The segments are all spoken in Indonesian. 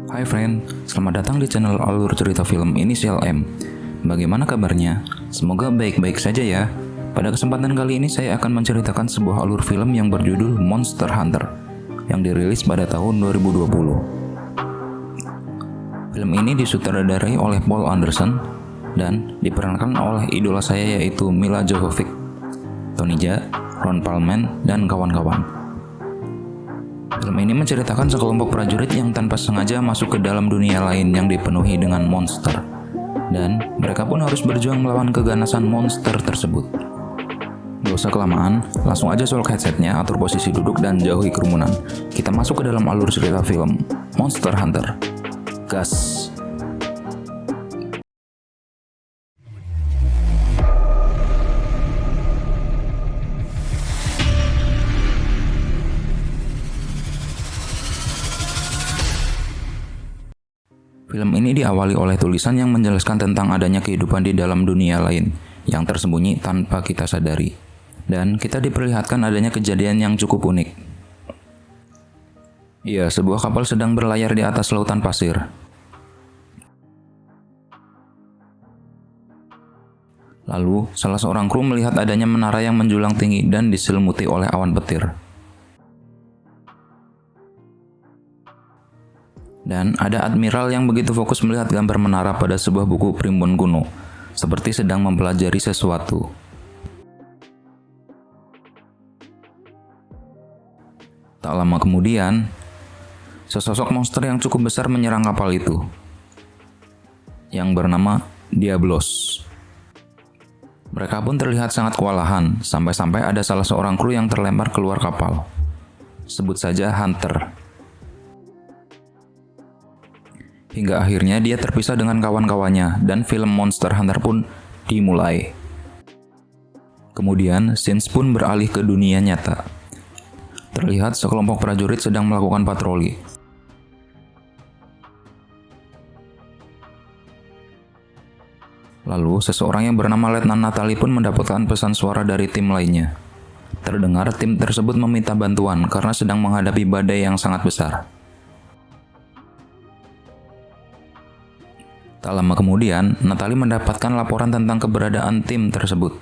Hai friend, selamat datang di channel Alur Cerita Film Inisial M. Bagaimana kabarnya? Semoga baik-baik saja ya. Pada kesempatan kali ini saya akan menceritakan sebuah alur film yang berjudul Monster Hunter yang dirilis pada tahun 2020. Film ini disutradarai oleh Paul Anderson dan diperankan oleh idola saya yaitu Milla Jovovich, Tony Jaa, Ron Perlman, dan kawan-kawan. Film ini menceritakan sekelompok prajurit yang tanpa sengaja masuk ke dalam dunia lain yang dipenuhi dengan monster. Dan mereka pun harus berjuang melawan keganasan monster tersebut. Gak usah kelamaan, langsung aja solok headsetnya, atur posisi duduk dan jauhi kerumunan. Kita masuk ke dalam alur cerita film Monster Hunter. Gas! Film ini diawali oleh tulisan yang menjelaskan tentang adanya kehidupan di dalam dunia lain yang tersembunyi tanpa kita sadari. Dan kita diperlihatkan adanya kejadian yang cukup unik. Ya, sebuah kapal sedang berlayar di atas lautan pasir. Lalu, salah seorang kru melihat adanya menara yang menjulang tinggi dan diselimuti oleh awan petir. Dan ada admiral yang begitu fokus melihat gambar menara pada sebuah buku primbon kuno, seperti sedang mempelajari sesuatu. Tak lama kemudian, sesosok monster yang cukup besar menyerang kapal itu, yang bernama Diablos. Mereka pun terlihat sangat kewalahan, sampai-sampai ada salah seorang kru yang terlempar keluar kapal. Sebut saja Hunter. Hingga akhirnya dia terpisah dengan kawan-kawannya dan film Monster Hunter pun dimulai. Kemudian, scenes pun beralih ke dunia nyata. Terlihat sekelompok prajurit sedang melakukan patroli. Lalu, seseorang yang bernama Letnan Natalie pun mendapatkan pesan suara dari tim lainnya. Terdengar tim tersebut meminta bantuan karena sedang menghadapi badai yang sangat besar. Tak lama kemudian, Natalie mendapatkan laporan tentang keberadaan tim tersebut.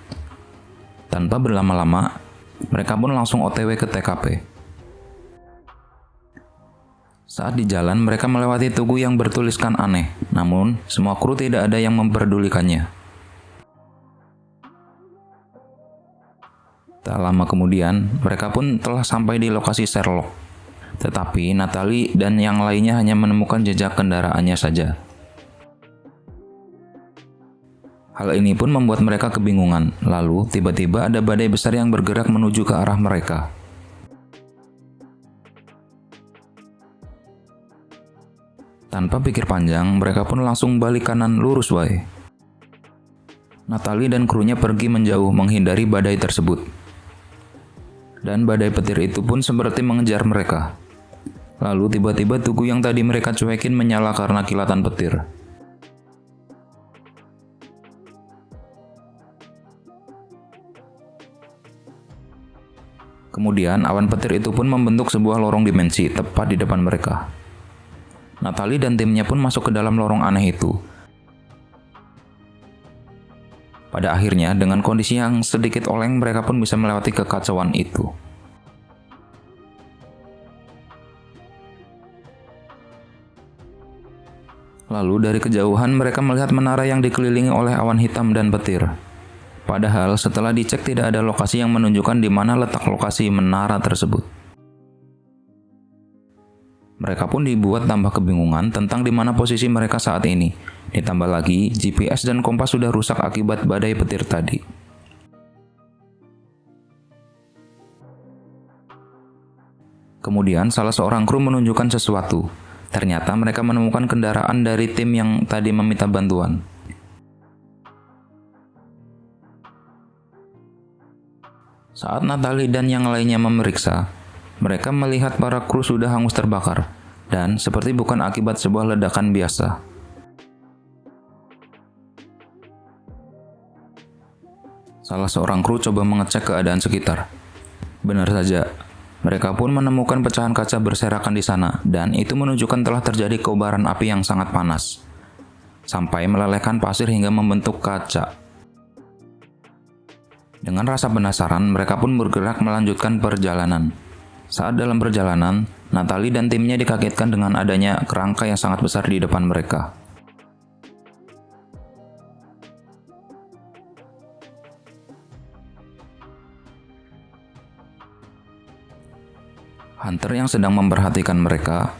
Tanpa berlama-lama, mereka pun langsung OTW ke TKP. Saat di jalan, mereka melewati tugu yang bertuliskan aneh, namun semua kru tidak ada yang memperdulikannya. Tak lama kemudian, mereka pun telah sampai di lokasi Sherlock. Tetapi Natalie dan yang lainnya hanya menemukan jejak kendaraannya saja. Hal ini pun membuat mereka kebingungan. Lalu, tiba-tiba ada badai besar yang bergerak menuju ke arah mereka. Tanpa pikir panjang, mereka pun langsung balik kanan lurus wae. Natalie dan krunya pergi menjauh menghindari badai tersebut. Dan badai petir itu pun seperti mengejar mereka. Lalu tiba-tiba tugu yang tadi mereka cuekin menyala karena kilatan petir. Kemudian awan petir itu pun membentuk sebuah lorong dimensi tepat di depan mereka. Natalie dan timnya pun masuk ke dalam lorong aneh itu. Pada akhirnya, dengan kondisi yang sedikit oleng, mereka pun bisa melewati kekacauan itu. Lalu dari kejauhan mereka melihat menara yang dikelilingi oleh awan hitam dan petir. Padahal setelah dicek tidak ada lokasi yang menunjukkan di mana letak lokasi menara tersebut. Mereka pun dibuat tambah kebingungan tentang di mana posisi mereka saat ini. Ditambah lagi, GPS dan kompas sudah rusak akibat badai petir tadi. Kemudian salah seorang kru menunjukkan sesuatu. Ternyata mereka menemukan kendaraan dari tim yang tadi meminta bantuan. Saat Natalie dan yang lainnya memeriksa, mereka melihat para kru sudah hangus terbakar, dan seperti bukan akibat sebuah ledakan biasa. Salah seorang kru coba mengecek keadaan sekitar. Benar saja, Mereka pun menemukan pecahan kaca berserakan di sana, dan itu menunjukkan telah terjadi kobaran api yang sangat panas, sampai melelehkan pasir hingga membentuk kaca. Dengan rasa penasaran, mereka pun bergerak melanjutkan perjalanan. Saat dalam perjalanan, Natalie dan timnya dikagetkan dengan adanya kerangka yang sangat besar di depan mereka. Hunter yang sedang memperhatikan mereka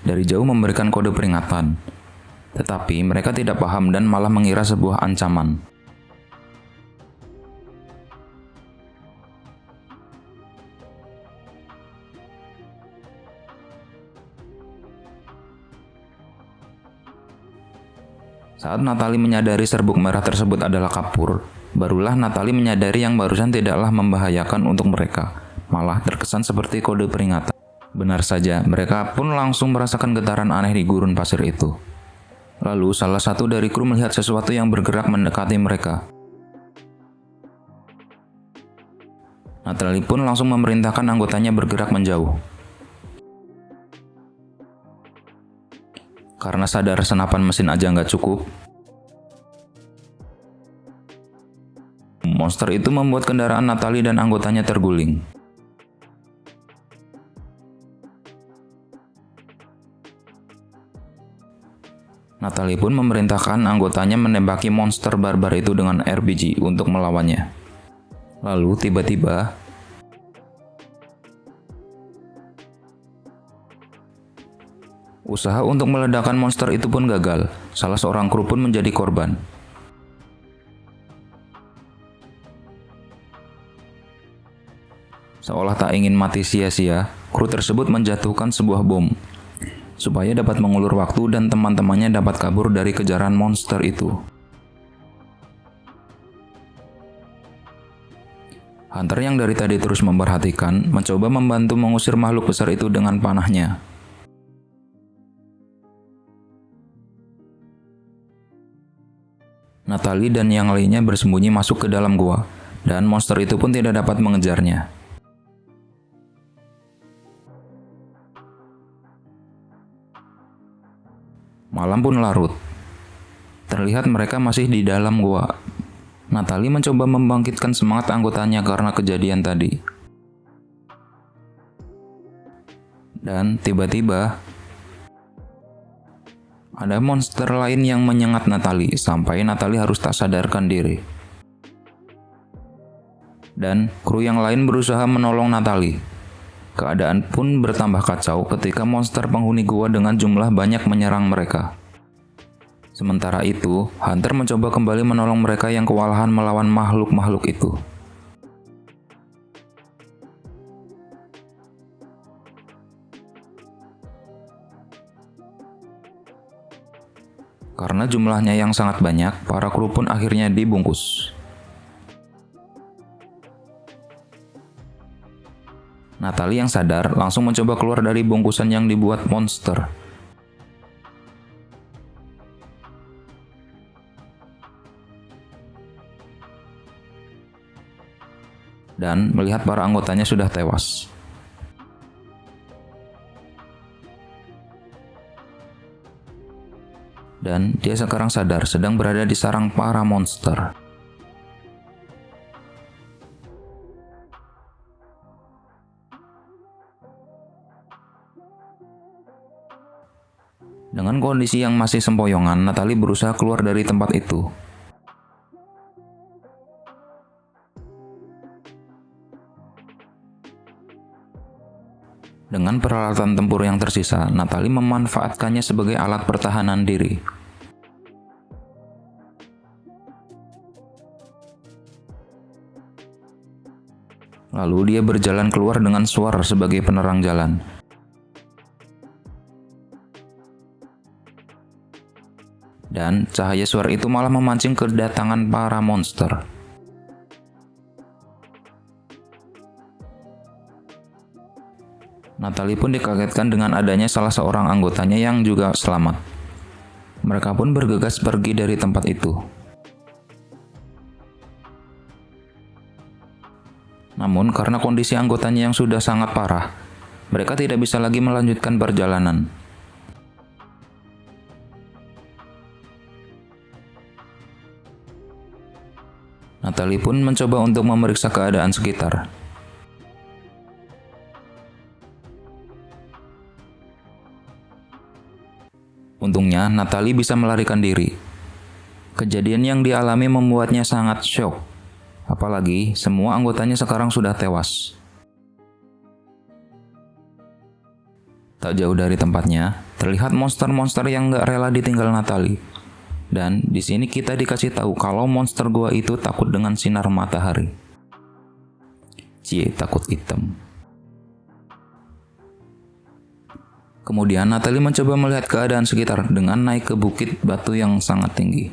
dari jauh memberikan kode peringatan, tetapi mereka tidak paham dan malah mengira sebuah ancaman. Saat Natalie menyadari serbuk merah tersebut adalah kapur, barulah Natalie menyadari yang barusan tidaklah membahayakan untuk mereka, malah terkesan seperti kode peringatan. Benar saja, mereka pun langsung merasakan getaran aneh di gurun pasir itu. Lalu salah satu dari kru melihat sesuatu yang bergerak mendekati mereka. Natalie pun langsung memerintahkan anggotanya bergerak menjauh. Karena sadar senapan mesin aja nggak cukup, monster itu membuat kendaraan Natalie dan anggotanya terguling. Natalie pun memerintahkan anggotanya menembaki monster barbar itu dengan RPG untuk melawannya. Lalu tiba-tiba, usaha untuk meledakkan monster itu pun gagal. Salah seorang kru pun menjadi korban. Seolah tak ingin mati sia-sia, kru tersebut menjatuhkan sebuah bom supaya dapat mengulur waktu dan teman-temannya dapat kabur dari kejaran monster itu. Hunter yang dari tadi terus memperhatikan, mencoba membantu mengusir makhluk besar itu dengan panahnya. Natalie dan yang lainnya bersembunyi masuk ke dalam gua, dan monster itu pun tidak dapat mengejarnya. Malam pun larut. Terlihat mereka masih di dalam gua. Natalie mencoba membangkitkan semangat anggotanya karena kejadian tadi. Dan tiba-tiba, ada monster lain yang menyengat Natalie sampai Natalie harus tak sadarkan diri. Dan kru yang lain berusaha menolong Natalie. Keadaan pun bertambah kacau ketika monster penghuni gua dengan jumlah banyak menyerang mereka. Sementara itu, Hunter mencoba kembali menolong mereka yang kewalahan melawan makhluk-makhluk itu. Karena jumlahnya yang sangat banyak, para kru pun akhirnya dibungkus. Natalie yang sadar langsung mencoba keluar dari bungkusan yang dibuat monster. Dan melihat para anggotanya sudah tewas. Dan dia sekarang sadar sedang berada di sarang para monster. Dengan kondisi yang masih sempoyongan, Natalie berusaha keluar dari tempat itu. Dengan peralatan tempur yang tersisa, Natalie memanfaatkannya sebagai alat pertahanan diri. Lalu dia berjalan keluar dengan suara sebagai penerang jalan. Dan cahaya suara itu malah memancing kedatangan para monster. Natalie pun dikagetkan dengan adanya salah seorang anggotanya yang juga selamat. Mereka pun bergegas pergi dari tempat itu. Namun karena kondisi anggotanya yang sudah sangat parah, mereka tidak bisa lagi melanjutkan perjalanan. Natalie pun mencoba untuk memeriksa keadaan sekitar. Untungnya, Natalie bisa melarikan diri. Kejadian yang dialami membuatnya sangat syok. Apalagi, semua anggotanya sekarang sudah tewas. Tak jauh dari tempatnya, terlihat monster-monster yang gak rela ditinggal Natalie. Dan di sini kita dikasih tahu kalau monster gua itu takut dengan sinar matahari. Cie, takut hitam. Kemudian Natalie mencoba melihat keadaan sekitar dengan naik ke bukit batu yang sangat tinggi.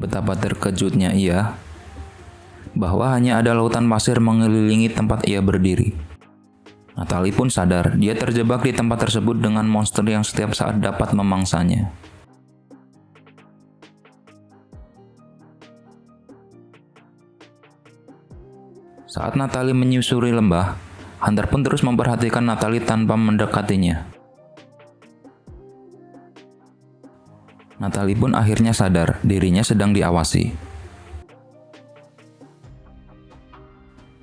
Betapa terkejutnya ia bahwa hanya ada lautan pasir mengelilingi tempat ia berdiri. Natalie pun sadar dia terjebak di tempat tersebut dengan monster yang setiap saat dapat memangsanya. Saat Natalie menyusuri lembah, Hunter pun terus memperhatikan Natalie tanpa mendekatinya. Natalie pun akhirnya sadar dirinya sedang diawasi.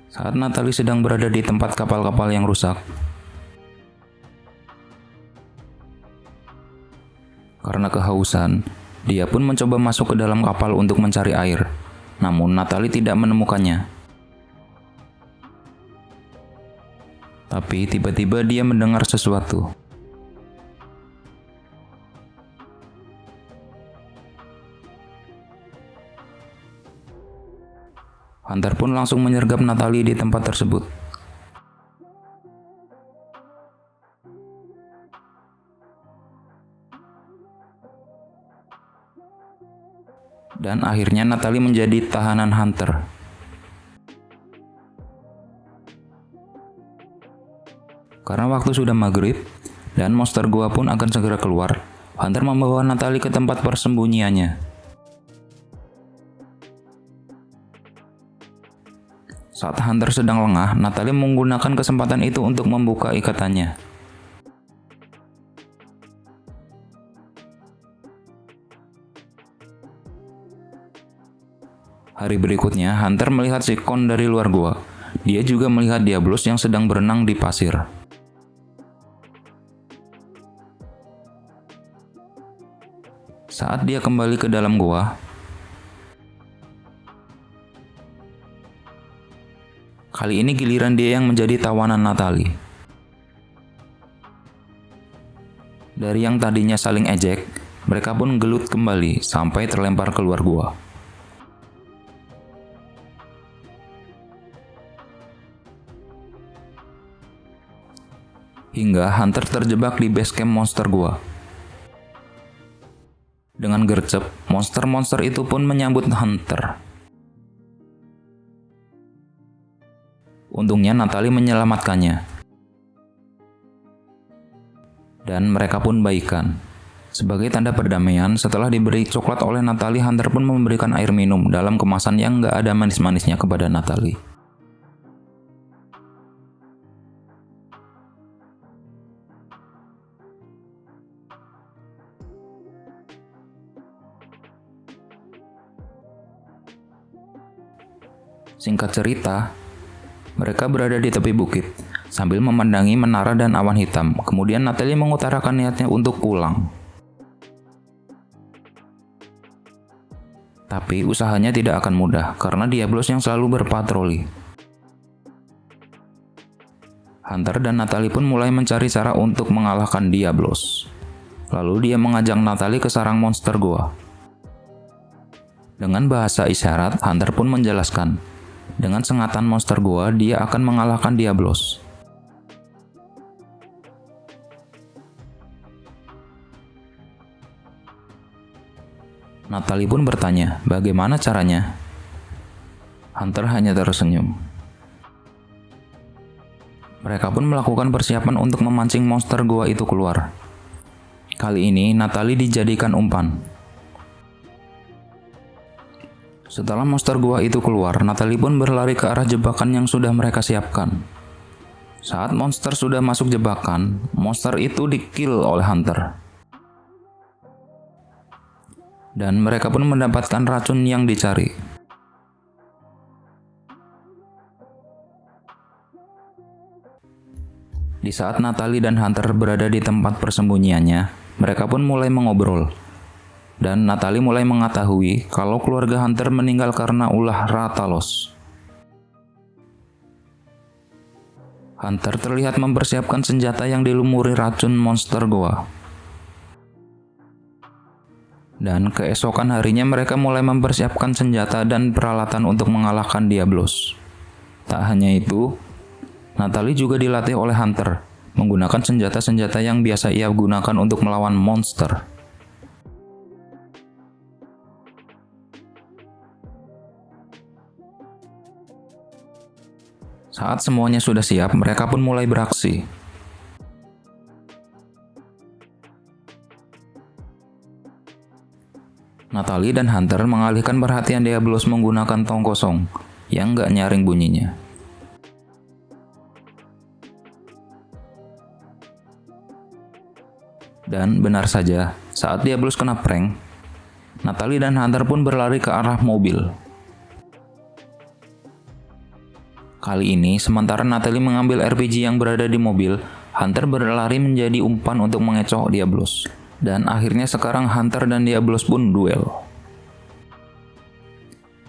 Saat Natalie sedang berada di tempat kapal-kapal yang rusak, karena kehausan, dia pun mencoba masuk ke dalam kapal untuk mencari air. Namun Natalie tidak menemukannya. Tapi tiba-tiba dia mendengar sesuatu. Hunter pun langsung menyergap Natalie di tempat tersebut. Dan akhirnya Natalie menjadi tahanan Hunter. Karena waktu sudah maghrib, dan monster gua pun akan segera keluar, Hunter membawa Natalie ke tempat persembunyiannya. Saat Hunter sedang lengah, Natalie menggunakan kesempatan itu untuk membuka ikatannya. Hari berikutnya, Hunter melihat Sikon dari luar gua. Dia juga melihat Diablos yang sedang berenang di pasir. Saat dia kembali ke dalam gua, kali ini giliran dia yang menjadi tawanan Natalie. Dari yang tadinya saling ejek, mereka pun gelut kembali sampai terlempar keluar gua. Hingga Hunter terjebak di base camp monster gua. Dengan gercep, monster-monster itu pun menyambut Hunter. Untungnya Natalie menyelamatkannya. Dan mereka pun baikan. Sebagai tanda perdamaian, setelah diberi coklat oleh Natalie, Hunter pun memberikan air minum dalam kemasan yang gak ada manis-manisnya kepada Natalie. Singkat cerita, mereka berada di tepi bukit, sambil memandangi menara dan awan hitam. Kemudian Natalie mengutarakan niatnya untuk pulang. Tapi usahanya tidak akan mudah, karena Diablos yang selalu berpatroli. Hunter dan Natalie pun mulai mencari cara untuk mengalahkan Diablos. Lalu dia mengajak Natalie ke sarang monster goa. Dengan bahasa isyarat, Hunter pun menjelaskan, dengan sengatan monster goa, dia akan mengalahkan Diablos. Natalie pun bertanya, bagaimana caranya? Hunter hanya tersenyum. Mereka pun melakukan persiapan untuk memancing monster goa itu keluar. Kali ini, Natalie dijadikan umpan. Setelah monster gua itu keluar, Natalie pun berlari ke arah jebakan yang sudah mereka siapkan. Saat monster sudah masuk jebakan, monster itu di-kill oleh Hunter. Dan mereka pun mendapatkan racun yang dicari. Di saat Natalie dan Hunter berada di tempat persembunyiannya, mereka pun mulai mengobrol. Dan Natalie mulai mengetahui kalau keluarga Hunter meninggal karena ulah Rathalos. Hunter terlihat mempersiapkan senjata yang dilumuri racun monster goa. Dan keesokan harinya mereka mulai mempersiapkan senjata dan peralatan untuk mengalahkan Diablos. Tak hanya itu, Natalie juga dilatih oleh Hunter menggunakan senjata-senjata yang biasa ia gunakan untuk melawan monster. Saat semuanya sudah siap, mereka pun mulai beraksi. Natalie dan Hunter mengalihkan perhatian Diablos menggunakan tong kosong yang gak nyaring bunyinya. Dan benar saja, saat Diablos kena prank, Natalie dan Hunter pun berlari ke arah mobil. Kali ini, sementara Natalie mengambil RPG yang berada di mobil, Hunter berlari menjadi umpan untuk mengecoh Diablos. Dan akhirnya sekarang Hunter dan Diablos pun duel.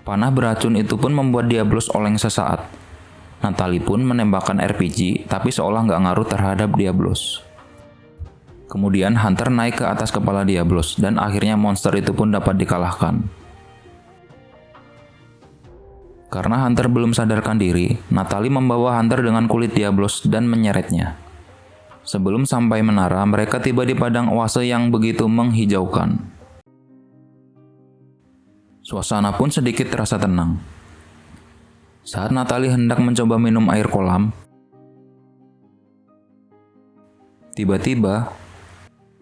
Panah beracun itu pun membuat Diablos oleng sesaat. Natalie pun menembakkan RPG, tapi seolah nggak ngaruh terhadap Diablos. Kemudian Hunter naik ke atas kepala Diablos, dan akhirnya monster itu pun dapat dikalahkan. Karena Hunter belum sadarkan diri, Natalie membawa Hunter dengan kulit Diablos dan menyeretnya. Sebelum sampai menara, mereka tiba di padang oase yang begitu menghijaukan. Suasana pun sedikit terasa tenang. Saat Natalie hendak mencoba minum air kolam, tiba-tiba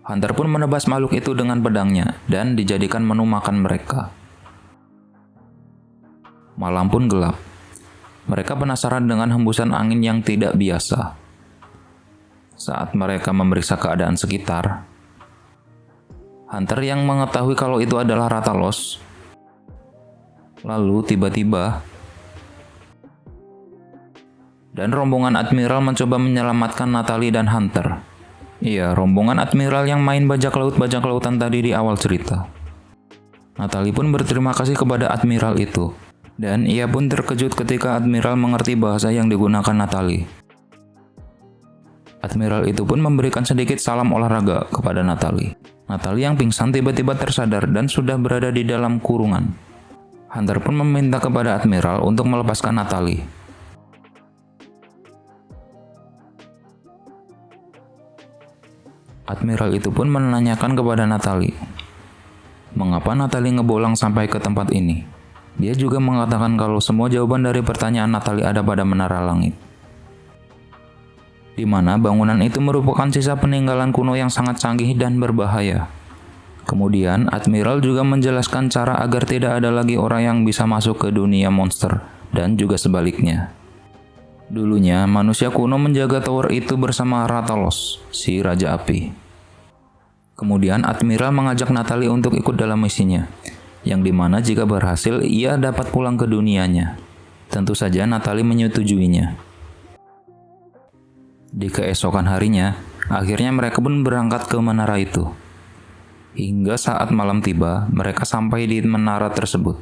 Hunter pun menebas makhluk itu dengan pedangnya dan dijadikan menu makan mereka. Malam pun gelap. Mereka penasaran dengan hembusan angin yang tidak biasa. Saat mereka memeriksa keadaan sekitar, Hunter yang mengetahui kalau itu adalah Rathalos. Lalu tiba-tiba, dan rombongan Admiral mencoba menyelamatkan Natalie dan Hunter. Iya, rombongan Admiral yang main bajak lautan tadi di awal cerita. Natalie pun berterima kasih kepada Admiral itu. Dan ia pun terkejut ketika Admiral mengerti bahasa yang digunakan Natalie. Admiral itu pun memberikan sedikit salam olahraga kepada Natalie. Natalie yang pingsan tiba-tiba tersadar dan sudah berada di dalam kurungan. Hunter pun meminta kepada Admiral untuk melepaskan Natalie. Admiral itu pun menanyakan kepada Natalie, mengapa Natalie ngebolang sampai ke tempat ini? Dia juga mengatakan kalau semua jawaban dari pertanyaan Natalie ada pada menara langit, di mana bangunan itu merupakan sisa peninggalan kuno yang sangat canggih dan berbahaya. Kemudian, Admiral juga menjelaskan cara agar tidak ada lagi orang yang bisa masuk ke dunia monster, dan juga sebaliknya. Dulunya, manusia kuno menjaga tower itu bersama Rathalos, si Raja Api. Kemudian, Admiral mengajak Natalie untuk ikut dalam misinya, yang dimana jika berhasil, ia dapat pulang ke dunianya. Tentu saja Natalie menyetujuinya. Di keesokan harinya, akhirnya mereka pun berangkat ke menara itu. Hingga saat malam tiba, mereka sampai di menara tersebut.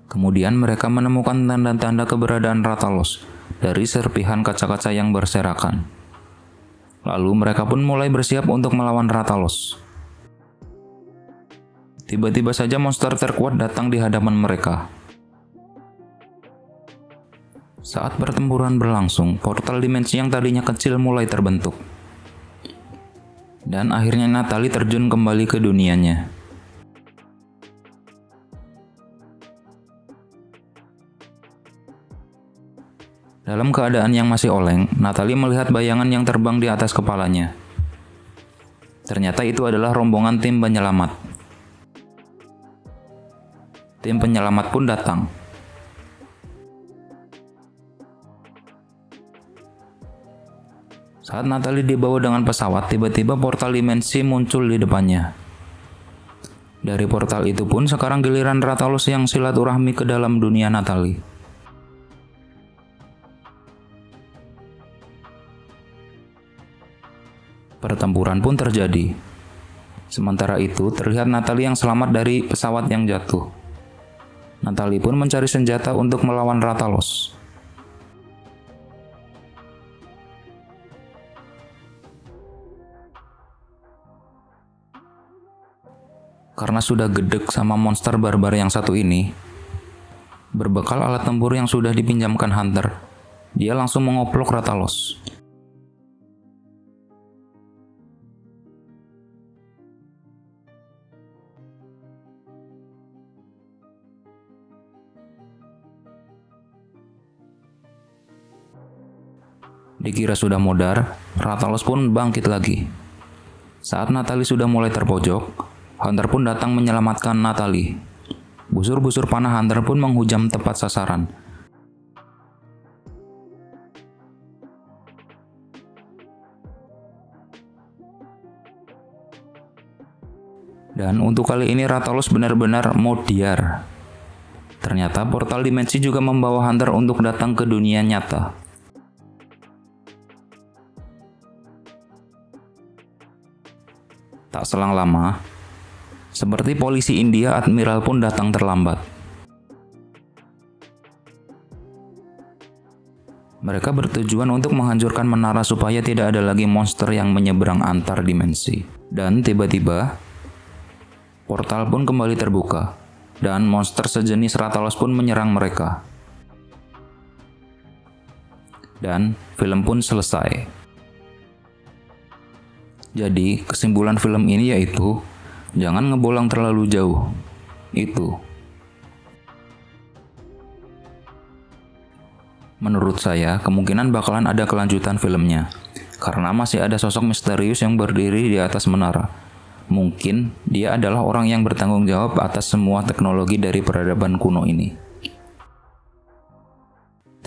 Kemudian mereka menemukan tanda-tanda keberadaan Rathalos dari serpihan kaca-kaca yang berserakan. Lalu mereka pun mulai bersiap untuk melawan Rathalos. Tiba-tiba saja monster terkuat datang di hadapan mereka. Saat pertempuran berlangsung, portal dimensi yang tadinya kecil mulai terbentuk. Dan akhirnya Natalie terjun kembali ke dunianya. Dalam keadaan yang masih oleng, Natalie melihat bayangan yang terbang di atas kepalanya. Ternyata itu adalah rombongan tim penyelamat. Tim penyelamat pun datang. Saat Natalie dibawa dengan pesawat, tiba-tiba portal dimensi muncul di depannya. Dari portal itu pun sekarang giliran Rathalos yang silaturahmi ke dalam dunia Natalie. Pertempuran pun terjadi. Sementara itu, terlihat Natalie yang selamat dari pesawat yang jatuh. Natalie pun mencari senjata untuk melawan Rathalos. Karena sudah gedek sama monster barbar yang satu ini, berbekal alat tempur yang sudah dipinjamkan Hunter, dia langsung mengoplok Rathalos. Dikira sudah modar, Rathalos pun bangkit lagi. Saat Natalie sudah mulai terpojok, Hunter pun datang menyelamatkan Natalie. Busur-busur panah Hunter pun menghujam tepat sasaran. Dan untuk kali ini Rathalos benar-benar modiar. Ternyata portal dimensi juga membawa Hunter untuk datang ke dunia nyata. Tak selang lama, seperti polisi India, Admiral pun datang terlambat. Mereka bertujuan untuk menghancurkan menara supaya tidak ada lagi monster yang menyeberang antar dimensi. Dan tiba-tiba, portal pun kembali terbuka, dan monster sejenis Rathalos pun menyerang mereka. Dan film pun selesai. Jadi, kesimpulan film ini yaitu, jangan ngebolang terlalu jauh. Itu. Menurut saya, kemungkinan bakalan ada kelanjutan filmnya. Karena masih ada sosok misterius yang berdiri di atas menara. Mungkin dia adalah orang yang bertanggung jawab atas semua teknologi dari peradaban kuno ini.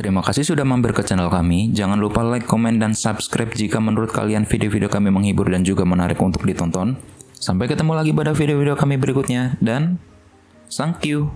Terima kasih sudah mampir ke channel kami. Jangan lupa like, komen, dan subscribe jika menurut kalian video-video kami menghibur dan juga menarik untuk ditonton. Sampai ketemu lagi pada video-video kami berikutnya, dan thank you.